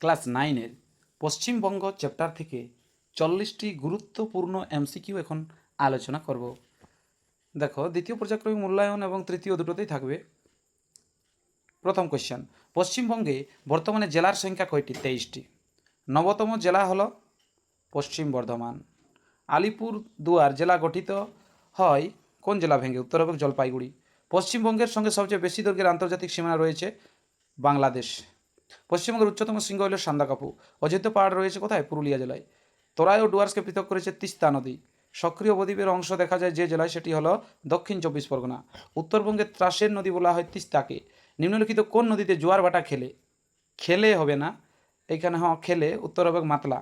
Class 9-এর Paschimbanga chapter থেকে 40টি গুরুত্বপূর্ণ MCQ এখন আলোচনা করব। দেখো, দ্বিতীয় পর্যায়ক্রমিক মূল্যায়ন এবং তৃতীয় দুটোতেই থাকবে। প্রথম কোশ্চেন, পশ্চিমবঙ্গে বর্তমানে জেলার সংখ্যা কয়টি? 23টি। নবতম জেলা হলো পশ্চিম বর্ধমান। আলিপুরদুয়ার জেলা গঠিত হয় কোন জেলা ভেঙে? উত্তর হবে জলপাইগুড়ি। পশ্চিমবঙ্গের সঙ্গে সবচেয়ে বেশি দৈর্ঘ্যের আন্তর্জাতিক সীমানা রয়েছে বাংলাদেশ। পশ্চিমবঙ্গের উচ্চতম শৃঙ্গ হল সান্দাকফু। অযোধ্যা পাহাড় রয়েছে কোথায়? পুরুলিয়া জেলায়। তরাই ও ডুয়ার্সকে পৃথক করেছে তিস্তা নদী। সক্রিয় বদ্বীপের অংশ দেখা যায় যে জেলায়, সেটি হলো দক্ষিণ 24 পরগনা। উত্তরবঙ্গের ত্রাসের নদী বলা হয় তিস্তাকে। নিম্নলিখিত কোন নদীতে জোয়ার ভাটা খেলে? খেলে হবে না, এখানে খেলে, উত্তর হবে মাতলা।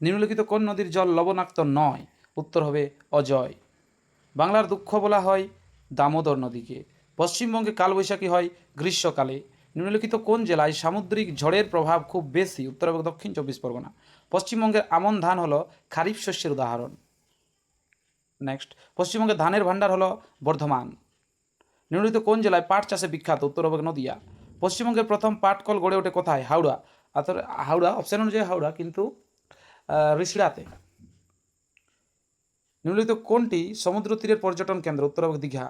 নিম্নলিখিত কোন নদীর জল লবণাক্ত নয়? উত্তর হবে অজয়। বাংলার দুঃখ বলা হয় দামোদর নদীকে। পশ্চিমবঙ্গে কালবৈশাখী হয় গ্রীষ্মকালে। নিম্নলিখিত কোন জেলায় সামুদ্রিক ঝড়ের প্রভাব খুব বেশি? উত্তর হবে দক্ষিণ 24 পরগনা। পশ্চিমবঙ্গের আমন ধান হলো খারিফ শস্যের উদাহরণ। নেক্সট, পশ্চিমবঙ্গের ধানের ভাণ্ডার হলো বর্ধমান। নিম্নলিখিত কোন জেলায় পাট চাষে বিখ্যাত? উত্তর হবে নদিয়া। পশ্চিমবঙ্গের প্রথম পাট কল গড়ে ওঠে কোথায়? হাওড়া। অর্থাৎ হাওড়া, অপশন অনুযায়ী হাওড়া, কিন্তু রিষড়াতে। নিম্নলিখিত কোনটি সমুদ্র তীরের পর্যটন কেন্দ্র? উত্তর হবে দীঘা।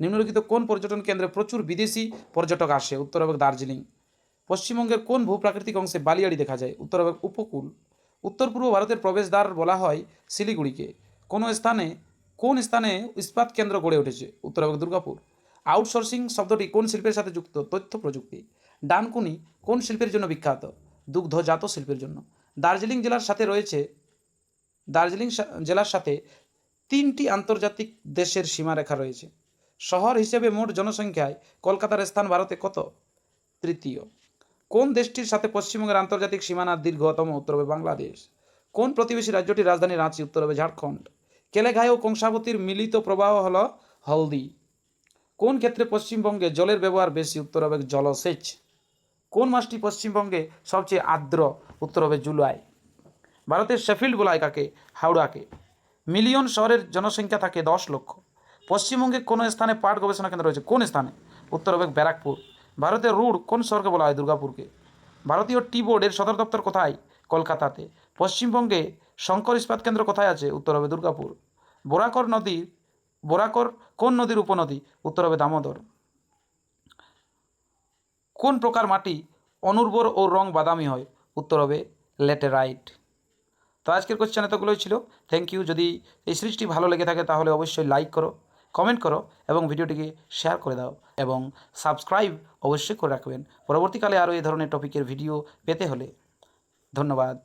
নিম্নলিখিত কোন পর্যটন কেন্দ্রে প্রচুর বিদেশি পর্যটক আসে? উত্তর হবে দার্জিলিং। পশ্চিমবঙ্গের কোন ভূপ্রাকৃতিক অংশে বালিয়াড়ি দেখা যায়? উত্তর হবে উপকূল। উত্তর পূর্ব ভারতের প্রবেশদ্বার বলা হয় শিলিগুড়িকে। কোন স্থানে ইস্পাত কেন্দ্র গড়ে উঠেছে? উত্তর হবে দুর্গাপুর। আউটসোর্সিং শব্দটি কোন শিল্পের সাথে যুক্ত? তথ্য প্রযুক্তি। ডানকুনি কোন শিল্পের জন্য বিখ্যাত? দুগ্ধজাত শিল্পের জন্য। দার্জিলিং জেলার সাথে 3টি আন্তর্জাতিক দেশের সীমারেখা রয়েছে। শহর হিসেবে মোট জনসংখ্যায় কলকাতার স্থান ভারতে কত? তৃতীয়। কোন দেশটির সাথে পশ্চিমবঙ্গের আন্তর্জাতিক সীমানা দীর্ঘতম? উত্তর হবে বাংলাদেশ। কোন প্রতিবেশী রাজ্যটির রাজধানী রাঁচি? উত্তর হবে ঝাড়খণ্ড। কেলেঘাই ও কংসাবতীর মিলিত প্রবাহ হল হলদি। কোন ক্ষেত্রে পশ্চিমবঙ্গে জলের ব্যবহার বেশি? উত্তর হবে জলসেচ। কোন মাসটি পশ্চিমবঙ্গে সবচেয়ে আর্দ্র? উত্তর হবে জুলাই। ভারতের শেফিল্ড বলা হয় কাকে? হাওড়াকে। মিলিয়ন শহরের জনসংখ্যা থাকে 10 লক্ষ। পশ্চিমবঙ্গের কোন স্থানে পাট গবেষণা কেন্দ্র রয়েছে? কোন স্থানে? উত্তর হবে ব্যারাকপুর। ভারতের রুড় কোন শহরকে বলা হয়? দুর্গাপুরকে। ভারতীয় টি বোর্ডের সদর দপ্তর কোথায়? কলকাতাতে। পশ্চিমবঙ্গে শঙ্কর ইস্পাত কেন্দ্র কোথায় আছে? উত্তর হবে দুর্গাপুর। বোরাকর কোন নদীর উপনদী? উত্তর হবে দামোদর। কোন প্রকার মাটি অনুর্বর ও রং বাদামি হয়? উত্তর হবে ল্যাটেরাইট। তো আজকের কোশ্চেন এতগুলোই ছিল। Thank you. যদি এই সিরিজটি ভালো লেগে থাকে তাহলে অবশ্যই লাইক করো, কমেন্ট করো এবং ভিডিওটিকে শেয়ার করে দাও এবং সাবস্ক্রাইব অবশ্যই করে রাখবেন পরবর্তীকালে আরও এই ধরনের টপিকের ভিডিও পেতে হলে। ধন্যবাদ।